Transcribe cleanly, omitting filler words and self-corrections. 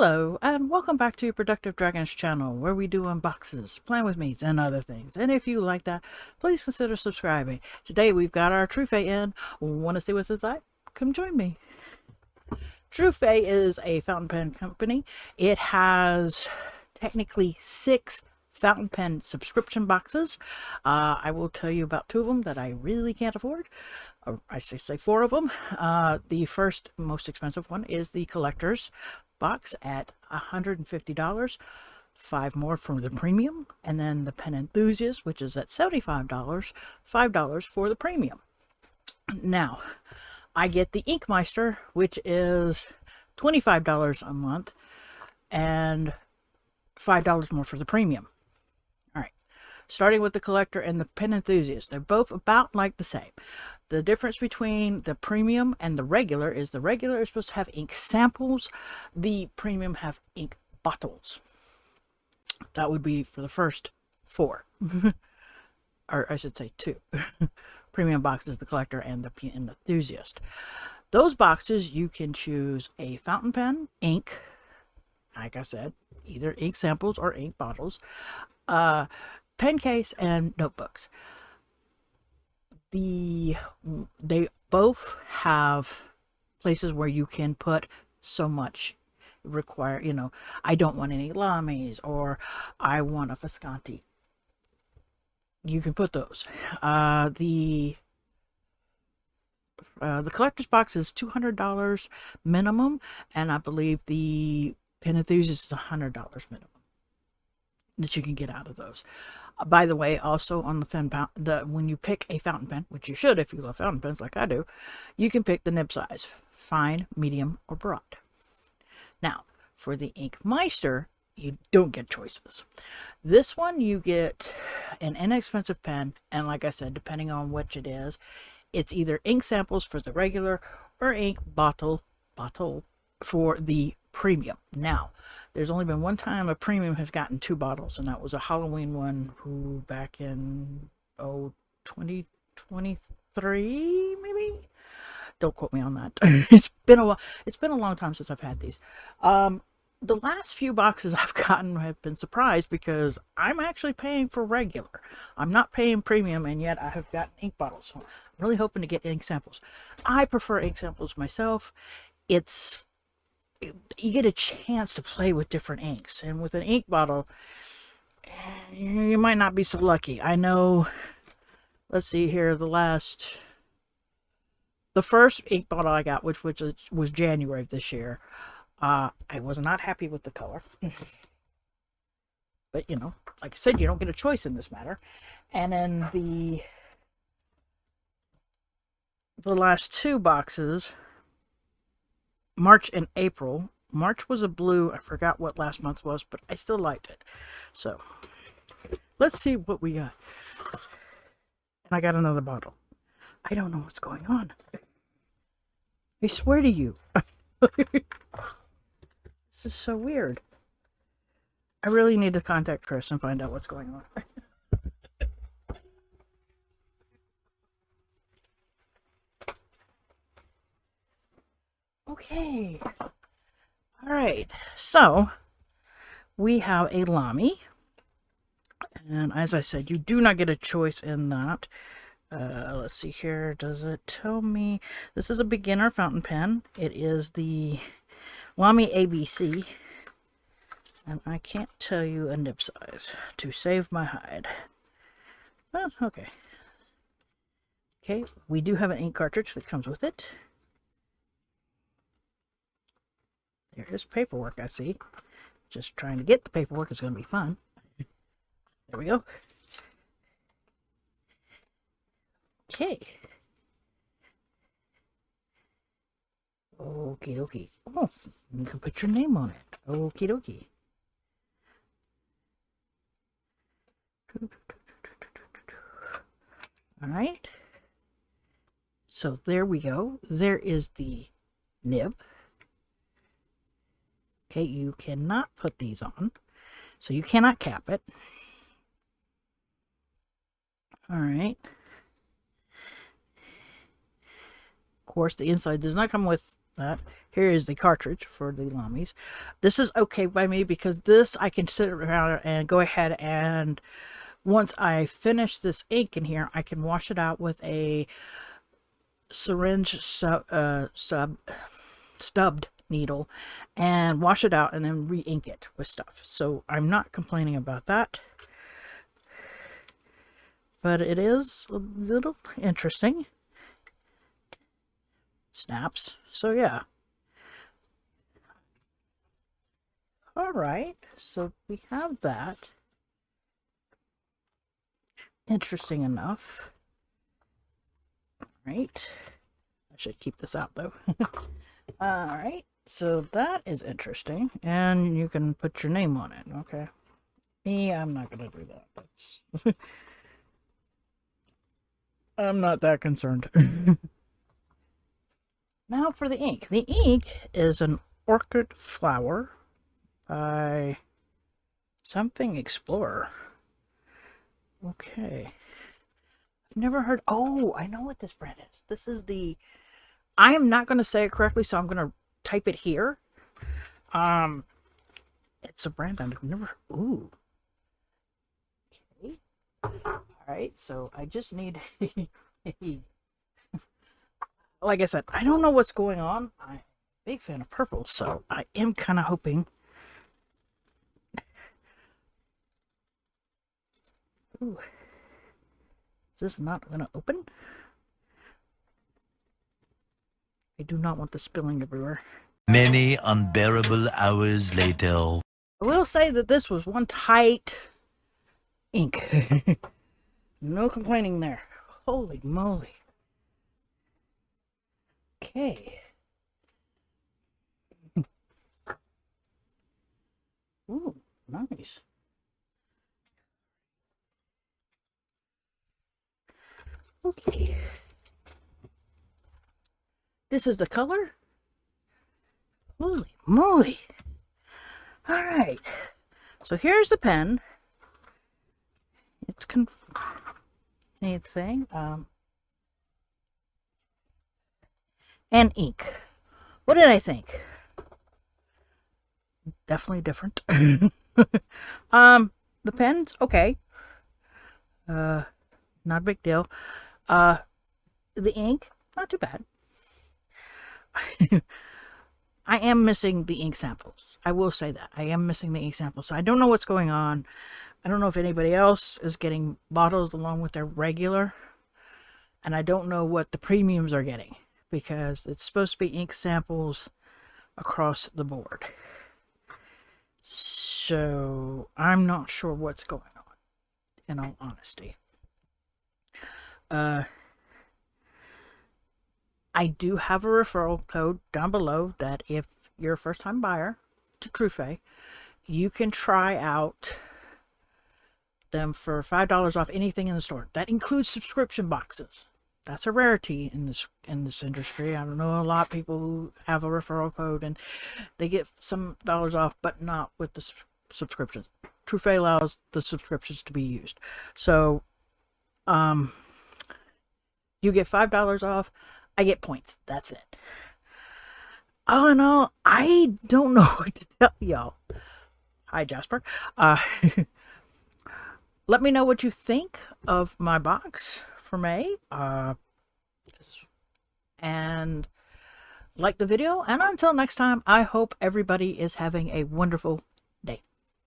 Hello, and welcome back to Productive Dragons channel, where we do unboxes, plan with me's, and other things. And if you like that, please consider subscribing. Today we've got our Truphae in. Want to see what's inside? Come join me. Truphae is a fountain pen company. It has technically 6 fountain pen subscription boxes. I will tell you about 2 of them that I really can't afford. Or I should say 4 of them. The first most expensive one is the collector's box at $150. 5 more for the premium, and then the pen enthusiast, which is at $75. $5 for the premium. Now I get the Inkmeister, which is $25 a month and $5 more for the premium. All right, starting with the collector and the pen enthusiast, they're both about like the same. The difference between the premium and the regular is supposed to have ink samples. The premium have ink bottles. That would be for the first 4. Or I should say 2. Premium boxes, the collector and the pen enthusiast. Those boxes, you can choose a fountain pen, ink, like I said, either ink samples or ink bottles, pen case, and notebooks. They both have places where you can put so much. Require, I don't want any lames, or I want a Visconti. You can put those. The collector's box is $200 minimum, and I believe the pen enthusiast is $100 minimum that you can get out of those. By the way, also on the when you pick a fountain pen, which you should if you love fountain pens like I do, you can pick the nib size, fine, medium, or broad. Now, for the Inkmeister, you don't get choices. This one, you get an inexpensive pen, and like I said, depending on which it is, it's either ink samples for the regular or ink bottle for the premium. Now, there's only been one time a premium has gotten 2 bottles, and that was a Halloween one back in 2023 maybe. Don't quote me on that. It's been a while. It's been a long time since I've had these. The last few boxes I've gotten have been surprised because I'm actually paying for regular. I'm not paying premium, and yet I have gotten ink bottles. So I'm really hoping to get ink samples. I prefer ink samples myself. You get a chance to play with different inks, and with an ink bottle, you might not be so lucky. I know. Let's see here. The first ink bottle I got, which was January of this year, I was not happy with the color. But, like I said, you don't get a choice in this matter. And then the last 2 boxes, March and April. March was a blue. I forgot what last month was, but I still liked it. So, let's see what we got. And I got another bottle. I don't know what's going on. I swear to you. This is so weird. I really need to contact Chris and find out what's going on. Okay. Alright. So, we have a Lamy. And as I said, you do not get a choice in that. Let's see here. Does it tell me? This is a beginner fountain pen. It is the Lamy ABC. And I can't tell you a nib size to save my hide. Well, okay. Okay, we do have an ink cartridge that comes with it. There is paperwork, I see. Just trying to get the paperwork is going to be fun. There we go. Okay. Okie dokie. Oh, you can put your name on it. Okie dokie. Alright. So there we go. There is the nib. Okay, you cannot put these on. So you cannot cap it. Alright. Of course, the inside does not come with that. Here is the cartridge for the Lamis. This is okay by me because this I can sit around and go ahead and once I finish this ink in here, I can wash it out with a syringe stubbed needle and wash it out and then re-ink it with stuff. So I'm not complaining about that. But it is a little interesting. Snaps. So yeah. Alright, so we have that. Interesting enough. Right. I should keep this out though. Alright, so that is interesting. And you can put your name on it, okay? Me, I'm not gonna do that. That's I'm not that concerned. Now for the ink. The ink is an orchid flower by something Explorer. Okay. I've never heard. Oh, I know what this brand is. This is the. I am not going to say it correctly, so I'm going to type it here. It's a brand I've never. Ooh. Okay. All right. So I just need. Like I said, I don't know what's going on. I'm a big fan of purple, so I am kind of hoping. Ooh. Is this not going to open? I do not want this spilling everywhere. Many unbearable hours later. I will say that this was one tight ink. No complaining there. Holy moly. Okay. Ooh, nice. Okay. This is the color. Holy moly. Alright. So here's the pen. It's thing. And ink. What did I think? Definitely different. The pen's okay. Not a big deal. The ink, not too bad. I am missing the ink samples. I will say that. I am missing the ink samples. So I don't know what's going on. I don't know if anybody else is getting bottles along with their regular. And I don't know what the premiums are getting. Because it's supposed to be ink samples across the board. So I'm not sure what's going on, in all honesty. I do have a referral code down below that if you're a first-time buyer to Truphae, you can try out them for $5 off anything in the store. That includes subscription boxes. That's a rarity in this industry. I don't know a lot of people who have a referral code and they get some dollars off, but not with the subscriptions. Truphae allows the subscriptions to be used. So, you get $5 off. I get points. That's it. All in all, I don't know what to tell y'all. Hi, Jasper. Let me know what you think of my box for May. And like the video. And until next time, I hope everybody is having a wonderful day.